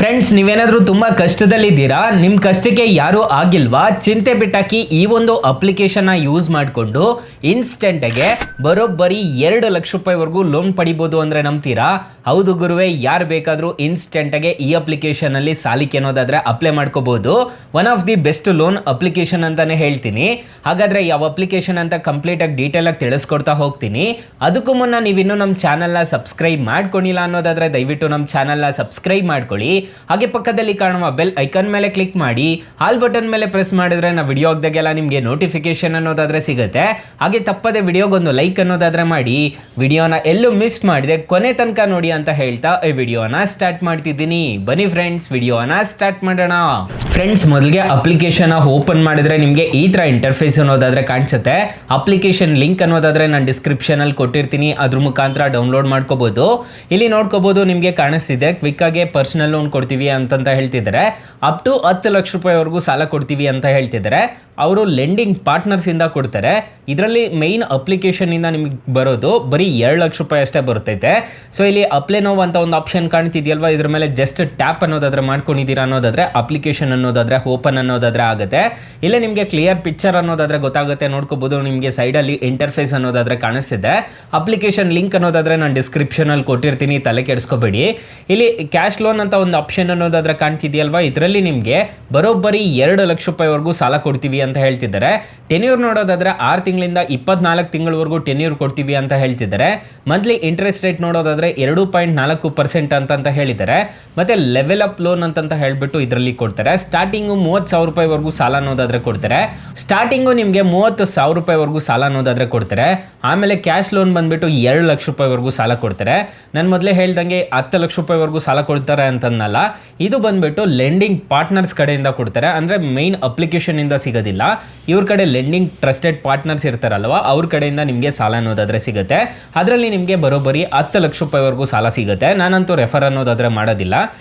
Friends, ನೀವೇನಾದರೂ ತುಂಬ ಕಷ್ಟದಲ್ಲಿದ್ದೀರಾ, ನಿಮ್ಮ ಕಷ್ಟಕ್ಕೆ ಯಾರೂ ಆಗಿಲ್ವಾ? ಚಿಂತೆ ಬಿಟ್ಟಾಕಿ ಈ ಒಂದು ಅಪ್ಲಿಕೇಶನ್ನ ಯೂಸ್ ಮಾಡಿಕೊಂಡು ಇನ್ಸ್ಟೆಂಟಾಗೆ ಬರೋಬ್ಬರಿ 2 ಲಕ್ಷ ರೂಪಾಯಿವರೆಗೂ ಲೋನ್ ಪಡಿಬೋದು ಅಂದರೆ ನಂಬ್ತೀರಾ? ಹೌದು ಗುರುವೆ, ಯಾರು ಬೇಕಾದರೂ ಇನ್ಸ್ಟೆಂಟಾಗೆ ಈ ಅಪ್ಲಿಕೇಶನಲ್ಲಿ ಸಾಲಿಕೆ ಅನ್ನೋದಾದರೆ ಅಪ್ಲೈ ಮಾಡ್ಕೋಬೋದು. One of the best loan application ಅಂತಲೇ ಹೇಳ್ತೀನಿ. ಹಾಗಾದರೆ ಯಾವ ಅಪ್ಲಿಕೇಶನ್ ಅಂತ ಕಂಪ್ಲೀಟಾಗಿ ಡೀಟೇಲಾಗಿ ತಿಳಿಸ್ಕೊಡ್ತಾ ಹೋಗ್ತೀನಿ. ಅದಕ್ಕೂ ಮುನ್ನ ನೀವಿನ್ನೂ ನಮ್ಮ ಚಾನಲ್ನ ಸಬ್ಸ್ಕ್ರೈಬ್ ಮಾಡ್ಕೊಂಡಿಲ್ಲ ಅನ್ನೋದಾದರೆ ದಯವಿಟ್ಟು ನಮ್ಮ ಚಾನಲ್ನ ಸಬ್ಸ್ಕ್ರೈಬ್ ಮಾಡ್ಕೊಳ್ಳಿ. ಹಾಗೆ ಪಕ್ಕದಲ್ಲಿ ಕಾಣುವ ಬೆಲ್ ಐಕಾನ್ ಮೇಲೆ ಕ್ಲಿಕ್ ಮಾಡಿ, ಆಲ್ ಬಟನ್ ಮೇಲೆ ಪ್ರೆಸ್ ಮಾಡಿದ್ರೆ ನಾವು ವಿಡಿಯೋ ಹಾಕಿದಾಗೆಲ್ಲ ನಿಮಗೆ ನೋಟಿಫಿಕೇಶನ್ ಅನ್ನೋದಾದ್ರೆ ಸಿಗುತ್ತೆ. ಹಾಗೆ ತಪ್ಪದೆ ವಿಡಿಯೋಗೊಂದು ಲೈಕ್ ಅನ್ನೋದಾದ್ರೆ ಮಾಡಿ, ವಿಡಿಯೋನ ಎಲ್ಲೂ ಮಿಸ್ ಮಾಡಿದೆ ಕೊನೆ ತನಕ ನೋಡಿ ಅಂತ ಹೇಳ್ತಾ ಈ ವಿಡಿಯೋನ ಸ್ಟಾರ್ಟ್ ಮಾಡ್ತಿದ್ದೀನಿ. ಬನ್ನಿ ಫ್ರೆಂಡ್ಸ್, ವಿಡಿಯೋನ ಸ್ಟಾರ್ಟ್ ಮಾಡೋಣ. ಫ್ರೆಂಡ್ಸ್, ಮೊದಲಿಗೆ ಅಪ್ಲಿಕೇಶನ್ ಓಪನ್ ಮಾಡಿದ್ರೆ ನಿಮಗೆ ಈ ಥರ ಇಂಟರ್ಫೇಸ್ ಅನ್ನೋದಾದ್ರೆ ಕಾಣಿಸುತ್ತೆ. ಅಪ್ಲಿಕೇಶನ್ ಲಿಂಕ್ ಅನ್ನೋದಾದ್ರೆ ನಾನು ಡಿಸ್ಕ್ರಿಪ್ಷನ್ ಅಲ್ಲಿ ಕೊಟ್ಟಿರ್ತೀನಿ, ಅದ್ರ ಮುಖಾಂತರ ಡೌನ್ಲೋಡ್ ಮಾಡ್ಕೋಬಹುದು. ಇಲ್ಲಿ ನೋಡ್ಕೋಬಹುದು, ನಿಮಗೆ ಕಾಣಿಸ್ತಿದೆ ಕ್ವಿಕ್ ಆಗಿ ಪರ್ಸನಲ್ ಲೋನ್ ಕೊಡ್ತೀವಿ ಅಂತಂತ ಹೇಳ್ತಿದ್ದಾರೆ. ಅಪ್ ಟು 10 ಲಕ್ಷ ರೂಪಾಯಿವರೆಗೂ ಸಾಲ ಕೊಡ್ತೀವಿ ಅಂತ ಹೇಳ್ತಿದ್ದಾರೆ. ಅವರು ಲೆಂಡಿಂಗ್ ಪಾರ್ಟ್ನರ್ಸ್ ಇಂದ ಕೊಡ್ತಾರೆ. ಇದರಲ್ಲಿ ಮೈನ್ ಅಪ್ಲಿಕೇಶನ್ ಇಂದ ನಿಮಗೆ ಬರೋದು ಬರೀ 2 ಲಕ್ಷ ರೂಪಾಯಿ ಅಷ್ಟೇ ಬರ್ತೈತೆ. ಸೊ ಇಲ್ಲಿ ಅಪ್ಲೈ ನೋವು ಅಂತ ಒಂದು ಆಪ್ಷನ್ ಕಾಣ್ತಿದೆಯಲ್ವಾ, ಇದ್ರ ಮೇಲೆ ಜಸ್ಟ್ ಟ್ಯಾಪ್ ಅನ್ನೋದಾದ್ರೆ ಮಾಡ್ಕೊಂಡಿದ್ದೀರಾ ಅನ್ನೋದಾದ್ರೆ ಅಪ್ಲಿಕೇಶನ್ ಅನ್ನೋದಾದ್ರೆ ಓಪನ್ ಅನ್ನೋದಾದ್ರೆ ಆಗುತ್ತೆ. ಇಲ್ಲೇ ನಿಮಗೆ ಕ್ಲಿಯರ್ ಪಿಕ್ಚರ್ ಅನ್ನೋದಾದ್ರೆ ಗೊತ್ತಾಗುತ್ತೆ, ನೋಡ್ಕೋಬಹುದು. ನಿಮಗೆ ಸೈಡಲ್ಲಿ ಇಂಟರ್ಫೇಸ್ ಅನ್ನೋದಾದ್ರೆ ಕಾಣಿಸ್ತಿದೆ. ಅಪ್ಲಿಕೇಶನ್ ಲಿಂಕ್ ಅನ್ನೋದಾದ್ರೆ ನಾನು ಡಿಸ್ಕ್ರಿಪ್ಷನ್ ಅಲ್ಲಿ ಕೊಟ್ಟಿರ್ತೀನಿ, ತಲೆ ಕೆಡಿಸ್ಕೋಬೇಡಿ. ಇಲ್ಲಿ ಕ್ಯಾಶ್ ಲೋನ್ ಅಂತ ಒಂದು ಆಪ್ಷನ್ ಅನ್ನೋದಾದ್ರೆ ಕಾಣ್ತಿದೆಯಲ್ವಾ, ಇದರಲ್ಲಿ ನಿಮಗೆ ಬರೋಬ್ಬರಿ 2 ಲಕ್ಷ ರೂಪಾಯಿವರೆಗೂ ಸಾಲ ಕೊಡ್ತೀವಿ ಅಂತ ಹೇಳ್ತಿದ್ದಾರೆ. ಟೆನ್ಯೂರ್ ನೋಡೋದಾದ್ರೆ 6 ತಿಂಗಳಿಂದ 24 ತಿಂಗಳವರೆಗೂ ಟೆನ್ಯೂರ್ ಕೊಡ್ತೀವಿ ಅಂತ ಹೇಳ್ತಿದ್ದಾರೆ. ಮಂತ್ಲಿ ಇಂಟ್ರೆಸ್ಟ್ ರೇಟ್ ನೋಡೋದಾದ್ರೆ 2.4% ಅಂತ ಹೇಳಿದ್ದಾರೆ. ಮತ್ತೆ ಲೆವೆಲ್ ಅಪ್ ಲೋನ್ ಅಂತ ಹೇಳ್ಬಿಟ್ಟು ಇದರಲ್ಲಿ ಕೊಡ್ತಾರೆ. ಸ್ಟಾರ್ಟಿಂಗು 30,000 ರೂಪಾಯಿವರೆಗೂ ಸಾಲ ಅನ್ನೋದಾದ್ರೆ ಕೊಡ್ತಾರೆ. ಸ್ಟಾರ್ಟಿಂಗು ನಿಮಗೆ 30,000 ರೂಪಾಯಿವರೆಗೂ ಸಾಲ ಅನ್ನೋದಾದ್ರೆ ಕೊಡ್ತಾರೆ. ಆಮೇಲೆ ಕ್ಯಾಶ್ ಲೋನ್ ಬಂದ್ಬಿಟ್ಟು 2 ಲಕ್ಷ ರೂಪಾಯಿವರೆಗೂ ಸಾಲ ಕೊಡ್ತಾರೆ. ನಾನು ಮೊದಲೇ ಹೇಳ್ದಂಗೆ 10 ಲಕ್ಷ ರೂಪಾಯಿವರೆಗೂ ಸಾಲ ಕೊಡ್ತಾರೆ ಅಂತಂದಲ್ಲ, ಇದು ಬಂದ್ಬಿಟ್ಟು ಲೆಂಡಿಂಗ್ ಪಾರ್ಟ್ನರ್ಸ್ ಕಡೆಯಿಂದ ಕೊಡ್ತಾರೆ. ಅಂದರೆ ಮೈನ್ ಅಪ್ಲಿಕೇಶನ್ ಇಂದ ಸಿಗೋದಿಲ್ಲ, ಇವ್ರ ಕಡೆ ಲೆಂಡಿಂಗ್ ಟ್ರಸ್ಟೆಡ್ ಪಾರ್ಟ್ನರ್ಸ್ ಇರ್ತಾರಲ್ವಾ, ಅವ್ರ ಕಡೆಯಿಂದ ನಿಮಗೆ ಸಾಲ ಅನ್ನೋದಾದ್ರೆ ಸಿಗುತ್ತೆ. ಅದರಲ್ಲಿ ನಿಮಗೆ ಬರೋಬ್ಬರಿ 10 ಲಕ್ಷ ರೂಪಾಯಿವರೆಗೂ ಸಾಲ ಸಿಗುತ್ತೆ. ನಾನಂತೂ ರೆಫರ್ ಅನ್ನೋದಾದ್ರೆ ಮಾಡೋದಿಲ್ಲ.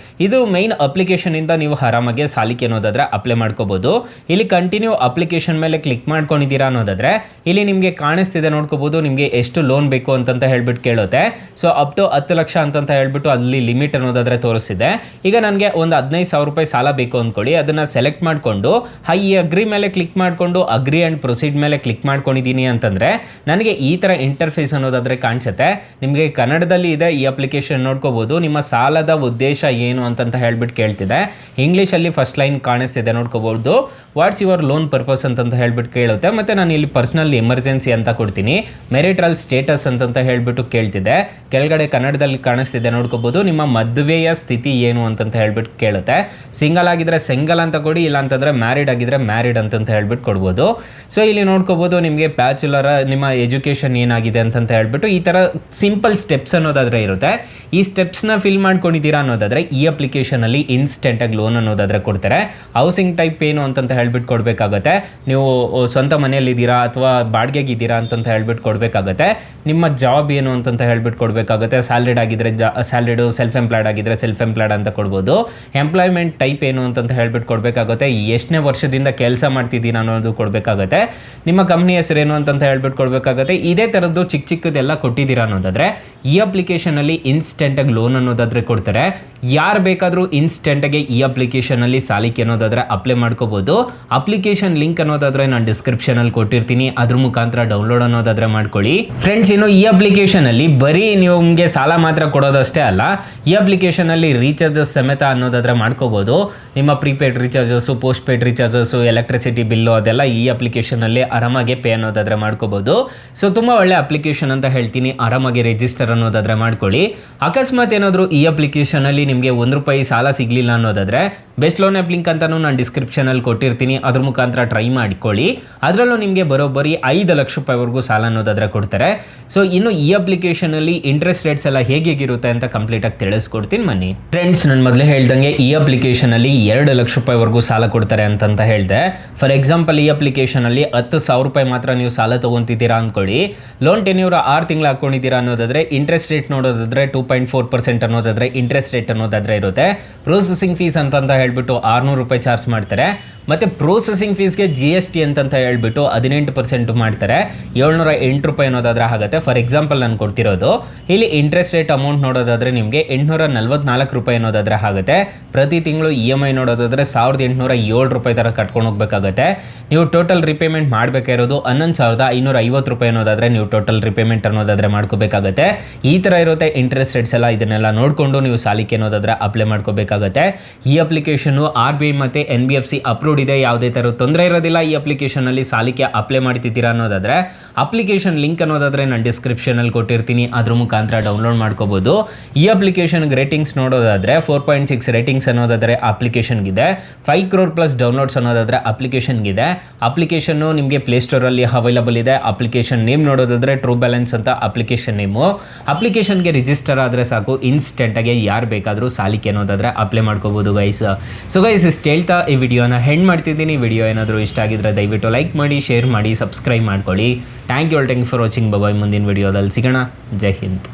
ಇದು ಮೈನ್ ಅಪ್ಲಿಕೇಶನ್ ಇಂದ ನೀವು ಆರಾಮಾಗಿ ಸಾಲಿಕೆ ಅನ್ನೋದಾದ್ರೆ ಅಪ್ಲೈ ಮಾಡ್ಕೋಬಹುದು. ಇಲ್ಲಿ ಕಂಟಿನ್ಯೂ ಅಪ್ಲಿಕೇಶನ್ ಮೇಲೆ ಕ್ಲಿಕ್ ಮಾಡ್ಕೊಂಡಿದ್ದೀರಾ ಅನ್ನೋದಾದ್ರೆ ಇಲ್ಲಿ ನಿಮಗೆ ಕಾಣಿಸ್ತಿದೆ, ನೋಡ್ಕೋಬಹುದು. ನಿಮಗೆ ಎಷ್ಟು ಲೋನ್ ಬೇಕು ಅಂತ ಹೇಳ್ಬಿಟ್ಟು ಕೇಳುತ್ತೆ. ಸೊ ಅಪ್ ಟು 10 ಲಕ್ಷ ಅಂತ ಹೇಳ್ಬಿಟ್ಟು ಅಲ್ಲಿ ಲಿಮಿಟ್ ಅನ್ನೋದಾದ್ರೆ ತೋರಿಸ್ತಿದೆ. ಈಗ ನನಗೆ ಒಂದು 15,000 ರೂಪಾಯಿ ಸಾಲ ಬೇಕು ಅಂದ್ಕೊಳ್ಳಿ, ಅದನ್ನ ಸೆಲೆಕ್ಟ್ ಮಾಡಿಕೊಂಡು ಹೈ ಅಗ್ರಿ ಮೇಲೆ ಕ್ಲಿಕ್ ಮಾಡಿಕೊಂಡು ಅಗ್ರಿ ಆ್ಯಂಡ್ ಪ್ರೊಸೀಡ್ ಮೇಲೆ ಕ್ಲಿಕ್ ಮಾಡ್ಕೊಂಡಿದ್ದೀನಿ ಅಂತಂದರೆ ನನಗೆ ಈ ಥರ ಇಂಟರ್ಫೇಸ್ ಅನ್ನೋದಾದರೆ ಕಾಣಿಸುತ್ತೆ. ನಿಮಗೆ ಕನ್ನಡದಲ್ಲಿ ಇದೆ ಈ ಅಪ್ಲಿಕೇಶನ್, ನೋಡ್ಕೋಬೋದು. ನಿಮ್ಮ ಸಾಲದ ಉದ್ದೇಶ ಏನು ಅಂತ ಹೇಳ್ಬಿಟ್ಟು ಕೇಳ್ತಿದೆ. ಇಂಗ್ಲೀಷಲ್ಲಿ ಫಸ್ಟ್ ಲೈನ್ ಕಾಣಿಸ್ತಿದೆ, ನೋಡ್ಕೋಬೋದು. ವಾಟ್ಸ್ ಯುವರ್ ಲೋನ್ ಪರ್ಪಸ್ ಅಂತ ಹೇಳ್ಬಿಟ್ಟು ಕೇಳುತ್ತೆ. ಮತ್ತು ನಾನು ಇಲ್ಲಿ ಪರ್ಸನಲ್ ಎಮರ್ಜೆನ್ಸಿ ಅಂತ ಕೊಡ್ತೀನಿ. ಮೆರಿಟಲ್ ಸ್ಟೇಟಸ್ ಅಂತ ಹೇಳ್ಬಿಟ್ಟು ಕೇಳ್ತಿದೆ. ಕೆಳಗಡೆ ಕನ್ನಡದಲ್ಲಿ ಕಾಣಿಸ್ತಿದೆ, ನೋಡ್ಕೋಬೋದು. ನಿಮ್ಮ ಮದುವೆಯ ಸ್ಥಿತಿ ಏನು ಅಂತ ಹೇಳ್ಬಿಟ್ಟು ಕೇಳುತ್ತೆ. ಸಿಂಗಲ್ ಆಗಿದ್ರೆ ಸಿಂಗಲ್ ಅಂತ ಕೊಡಿ, ಇಲ್ಲ ಅಂತಂದರೆ ಮ್ಯಾರಿಡ್ ಆಗಿದ್ರೆ ಮ್ಯಾರಿಡ್ ಅಂತ ಹೇಳ್ಬಿಟ್ಟು ಕೊಡ್ಬೋದು. ಸೊ ಇಲ್ಲಿ ನೋಡ್ಕೋಬೋದು, ನಿಮಗೆ ಬ್ಯಾಚುಲರ್, ನಿಮ್ಮ ಎಜುಕೇಷನ್ ಏನಾಗಿದೆ ಅಂತ ಹೇಳ್ಬಿಟ್ಟು ಈ ಥರ ಸಿಂಪಲ್ ಸ್ಟೆಪ್ಸ್ ಅನ್ನೋದಾದರೆ ಇರುತ್ತೆ. ಈ ಸ್ಟೆಪ್ಸ್ನ ಫಿಲ್ ಮಾಡ್ಕೊಂಡಿದ್ದೀರಾ ಅನ್ನೋದಾದರೆ ಈ ಅಪ್ಲಿಕೇಶನಲ್ಲಿ ಇನ್ಸ್ಟೆಂಟಾಗಿ ಲೋನ್ ಅನ್ನೋದಾದರೆ ಕೊಡ್ತಾರೆ. ಹೌಸಿಂಗ್ ಟೈಪ್ ಏನು ಅಂತ ಹೇಳ್ಬಿಟ್ಟು ಕೊಡಬೇಕಾಗತ್ತೆ. ನೀವು ಸ್ವಂತ ಮನೆಯಲ್ಲಿದ್ದೀರಾ ಅಥವಾ ಬಾಡಿಗೆಗಿದ್ದೀರಾ ಅಂತ ಹೇಳ್ಬಿಟ್ಟು ಕೊಡಬೇಕಾಗತ್ತೆ. ನಿಮ್ಮ ಜಾಬ್ ಏನು ಅಂತ ಹೇಳ್ಬಿಟ್ಟು ಕೊಡಬೇಕಾಗುತ್ತೆ. ಸ್ಯಾಲ್ರಿಡ್ ಆಗಿದ್ರೆ ಸ್ಯಾಲ್ರಿಡು, ಸೆಲ್ಫ್ ಎಂಪ್ಲಾಯ್ಡ್ ಆಗಿದ್ರೆ ಸೆಲ್ಫ್ ಎಂಪ್ಲಾಯ್ಡ್ ಅಂತ ಕೊಡ್ಬೋದು. ಎಂಪ್ಲಾಯ್ಮೆಂಟ್ ಟೈಪ್ ಏನು ಅಂತ ಹೇಳ್ಬಿಟ್ಟು ಕೊಡಬೇಕಾಗುತ್ತೆ. ಎಷ್ಟನೇ ವರ್ಷದಿಂದ ಕೆಲಸ ಮಾಡ್ತಿದ್ದೀರಾ ಅನ್ನೋದು ಕೊಡಬೇಕಾಗತ್ತೆ. ನಿಮ್ಮ ಕಂಪ್ನಿ ಹೆಸರೇನು ಅಂತ ಹೇಳ್ಬಿಟ್ಟು ಕೊಡಬೇಕಾಗತ್ತೆ. ಇದೇ ಥರದ್ದು ಚಿಕ್ಕ ಚಿಕ್ಕದೆಲ್ಲ ಕೊಟ್ಟಿದ್ದೀರಾ ಅನ್ನೋದಾದರೆ ಈ ಅಪ್ಲಿಕೇಶನಲ್ಲಿ ಇನ್ಸ್ಟೆಂಟಾಗಿ ಲೋನ್ ಅನ್ನೋದಾದರೆ ಕೊಡ್ತಾರೆ. ಯಾರು ಬೇಕಾದರೂ ಇನ್ಸ್ಟೆಂಟಾಗಿ ಈ ಅಪ್ಲಿಕೇಶನಲ್ಲಿ ಸಾಲಿಕೆ ಅನ್ನೋದಾದರೆ ಅಪ್ಲೈ ಮಾಡ್ಕೋಬೋದು. ಅಪ್ಲಿಕೇಶನ್ ಲಿಂಕ್ ಅನ್ನೋದಾದರೆ ನಾನು ಡಿಸ್ಕ್ರಿಪ್ಷನಲ್ಲಿ ಕೊಟ್ಟಿರ್ತೀನಿ, ಅದ್ರ ಮುಖಾಂತರ ಡೌನ್ಲೋಡ್ ಅನ್ನೋದಾದರೆ ಮಾಡ್ಕೊಳ್ಳಿ. ಫ್ರೆಂಡ್ಸ್, ಇನ್ನು ಈ ಅಪ್ಲಿಕೇಶನಲ್ಲಿ ಬರೀ ನಿಮಗೆ ಸಾಲ ಮಾತ್ರ ಕೊಡೋದಷ್ಟೇ ಅಲ್ಲ, ಈ ಅಪ್ಲಿಕೇಶನಲ್ಲಿ ರೀಚಾರ್ಜಸ್ ಸಮೇತ ಅನ್ನೋದಾದರೆ ಮಾಡ್ಕೋಬೋದು. ನಿಮ್ಮ prepaid ರೀಚಾರ್ಜಸ್ಸು, post paid ರೀಚಾರ್ಜಸ್ಸು, electricity bill ಅದೆಲ್ಲ ಈ ಅಪ್ಲಿಕೇಶನಲ್ಲಿ ಆರಾಮಾಗಿ ಪೇ ಅನ್ನೋದಾದರೆ ಮಾಡ್ಕೋಬೋದು. ಸೊ ತುಂಬ ಒಳ್ಳೆ ಅಪ್ಲಿಕೇಶನ್ ಅಂತ ಹೇಳ್ತೀನಿ. ಆರಾಮಾಗಿ ರಿಜಿಸ್ಟರ್ ಅನ್ನೋದಾದರೆ ಮಾಡ್ಕೊಳ್ಳಿ. ಅಕಸ್ಮಾತ್ ಏನಾದರೂ ಈ ಅಪ್ಲಿಕೇಶನಲ್ಲಿ ನಿಮಗೆ 1 ರೂಪಾಯಿ ಸಾಲ ಸಿಗಲಿಲ್ಲ ಅನ್ನೋದಾದರೆ ಬೆಸ್ಟ್ ಲೋನ್ ಆ್ಯಪ್ ಲಿಂಕ್ ಅಂತ ನಾನು ಡಿಸ್ಕ್ರಿಪ್ಷನಲ್ಲಿ ಕೊಟ್ಟಿರ್ತೀನಿ, ಅದ್ರ ಮುಖಾಂತರ ಟ್ರೈ ಮಾಡ್ಕೊಳ್ಳಿ. ಅದರಲ್ಲೂ ನಿಮಗೆ ಬರೋಬ್ಬರಿ 5 ಲಕ್ಷ ರೂಪಾಯಿವರೆಗೂ ಸಾಲ ಅನ್ನೋದಾದರೆ ಕೊಡ್ತಾರೆ. ಸೊ ಇನ್ನು ಈ ಅಪ್ಲಿಕೇಶನಲ್ಲಿ ಇಂಟ್ರೆಸ್ಟ್ ರೇಟ್ಸ್ ಎಲ್ಲ ಹೇಗಿರುತ್ತೆ ಅಂತ ಕಂಪ್ಲೀಟಾಗಿ ತಿಳಿಸ್ಕೊಡ್ತೀನಿ ಬನ್ನಿ. ಫ್ರೆಂಡ್ಸ್, ನಾನು ಮೊದಲೇ ಹೇಳ್ದಂಗೆ ಈ ಅಪ್ಲಿಕೇಶನಲ್ಲಿ 2 ಲಕ್ಷ ರೂಪಾಯಿವರೆಗೂ ಸಾಲ ಕೊಡ್ತಾರೆ ಅಂತ ಹೇಳಿದೆ. ಫಾರ್ ಎಕ್ಸಾಂಪಲ್, ಈ ಅಪ್ಲಿಕೇಶನಲ್ಲಿ 10,000 ರೂಪಾಯಿ ಮಾತ್ರ ನೀವು ಸಾಲ ತೊಗೊತಿದ್ದೀರಾ ಅಂದ್ಕೊಳ್ಳಿ. ಲೋನ್ ಟೆನ್ಯೂರ್ 6 ತಿಂಗಳು ಹಾಕ್ಕೊಂಡಿದ್ದೀರಾ ಅನ್ನೋದಾದರೆ ಇಂಟ್ರೆಸ್ಟ್ ರೇಟ್ ನೋಡೋದಾದರೆ 2.4% ಅನ್ನೋದಾದರೆ ಇಂಟ್ರೆಸ್ಟ್ ರೇಟ್ ಅನ್ನೋದಾದರೆ ಇರುತ್ತೆ. ಪ್ರೊಸೆಸಿಂಗ್ ಫೀಸ್ ಅಂತ ಹೇಳ್ಬಿಟ್ಟು 600 ರೂಪಾಯಿ ಚಾರ್ಜ್ ಮಾಡ್ತಾರೆ. ಮತ್ತು ಪ್ರೊಸೆಸಿಂಗ್ ಫೀಸ್ಗೆ GST ಅಂತ ಹೇಳ್ಬಿಟ್ಟು 18% ಮಾಡ್ತಾರೆ. 708 ರೂಪಾಯಿ ಅನ್ನೋದಾದರೆ ಆಗುತ್ತೆ. ಫಾರ್ ಎಕ್ಸಾಂಪಲ್ ನಾನು ಕೊಡ್ತಿರೋದು ಇಲ್ಲಿ ಇಂಟ್ರೆಸ್ಟ್ ರೇಟ್ ಅಮೌಂಟ್ ನೋಡೋದಾದರೆ ನಿಮಗೆ 844 ರೂಪಾಯಿ ಅನ್ನೋದಾದರೆ ಥರ ಆಗುತ್ತೆ. ಪ್ರತಿ ತಿಂಗಳು EMI ನೋಡೋದಾದರೆ 1807 ರೂಪಾಯಿ ಥರ ಕಟ್ಕೊಂಡು ಹೋಗ್ಬೇಕಾಗತ್ತೆ. ನೀವು ಟೋಟಲ್ ರಿಪೇಮೆಂಟ್ ಮಾಡಬೇಕಾಗಿರೋದು 11,550 ರೂಪಾಯಿ ಅನ್ನೋದಾದರೆ ನೀವು ಟೋಟಲ್ ರಿಪೇಮೆಂಟ್ ಅನ್ನೋದಾದರೆ ಮಾಡ್ಕೋಬೇಕಾಗತ್ತೆ. ಈ ಥರ ಇರುತ್ತೆ ಇಂಟ್ರೆಸ್ಟ್ ರೇಟ್ಸ್ ಎಲ್ಲ. ಇದನ್ನೆಲ್ಲ ನೋಡಿಕೊಂಡು ನೀವು ಸಾಲಕ್ಕೆ ಅನ್ನೋದಾದರೆ ಅಪ್ಲೈ ಮಾಡ್ಕೋಬೇಕಾಗತ್ತೆ. ಈ ಅಪ್ಲಿಕೇಶನ್ನು RBI ಮತ್ತು NBFC ಅಪ್ರೂವ್ಡ್ ಇದೆ. ಯಾವುದೇ ಥರ ತೊಂದರೆ ಇರೋದಿಲ್ಲ. ಈ ಅಪ್ಲಿಕೇಶನಲ್ಲಿ ಸಾಲಕ್ಕೆ ಅಪ್ಲೈ ಮಾಡ್ತಿದ್ದೀರಾ ಅನ್ನೋದಾದರೆ ಅಪ್ಲಿಕೇಶನ್ ಲಿಂಕ್ ಅನ್ನೋದಾದರೆ ನಾನು ಡಿಸ್ಕ್ರಿಪ್ಷನಲ್ಲಿ ಕೊಟ್ಟಿರ್ತೀನಿ, ಅದ್ರ ಮುಖಾಂತರ ಡೌನ್ಲೋಡ್ ಮಾಡ್ಕೋಬೋದು. ಈ ಅಪ್ಲಿಕೇಶನ್ಗೆ ರೇಟಿಂಗ್ಸ್ ನೋಡೋದಾದರೆ 4.6 ರೇಟಿಂಗ್ಸ್ ಅನ್ನೋದಾದರೆ ಅಪ್ಲಿಕೇಶನ್ಗಿದೆ. 5 crore ಪ್ಲಸ್ ಡೌನ್ಲೋಡ್ಸ್ ಅನ್ನೋದಾದರೆ ಅಪ್ಲಿಕೇಶನ್ಗಿದೆ. ಅಪ್ಲಿಕೇಶನ್ನು ನಿಮಗೆ ಪ್ಲೇಸ್ಟೋರಲ್ಲಿ ಅವೈಲಬಲ್ ಇದೆ. ಅಪ್ಲಿಕೇಶನ್ ನೇಮ್ ನೋಡೋದಾದರೆ ಟ್ರೂ ಬ್ಯಾಲೆನ್ಸ್ ಅಂತ ಅಪ್ಲಿಕೇಶನ್ ನೇಮು. ಅಪ್ಲಿಕೇಶನ್ಗೆ ರಿಜಿಸ್ಟರ್ ಆದರೆ ಸಾಕು, ಇನ್ಸ್ಟೆಂಟಾಗಿ ಯಾರು ಬೇಕಾದರೂ ಸಾಲಕ್ಕೆ ಅನ್ನೋದಾದರೆ ಅಪ್ಲೈ ಮಾಡ್ಕೋಬೋದು ಗೈಸ್. ಸೊ ಗೈಸ್ ಇಷ್ಟು ಹೇಳ್ತಾ ಈ ವಿಡಿಯೋನ ಹೆಂಡ್ ಮಾಡ್ತಿದ್ದೀನಿ. ವಿಡಿಯೋ ಏನಾದರೂ ಇಷ್ಟ ಆಗಿದ್ರೆ ದಯವಿಟ್ಟು ಲೈಕ್ ಮಾಡಿ, ಶೇರ್ ಮಾಡಿ, ಸಬ್ಸ್ಕ್ರೈಬ್ ಮಾಡ್ಕೊಳ್ಳಿ. Thank you for watching. Bye. ಮುಂದಿನ ವಿಡಿಯೋದಲ್ಲಿ ಸಿಗೋಣ. ಜೈ ಹಿಂದ್.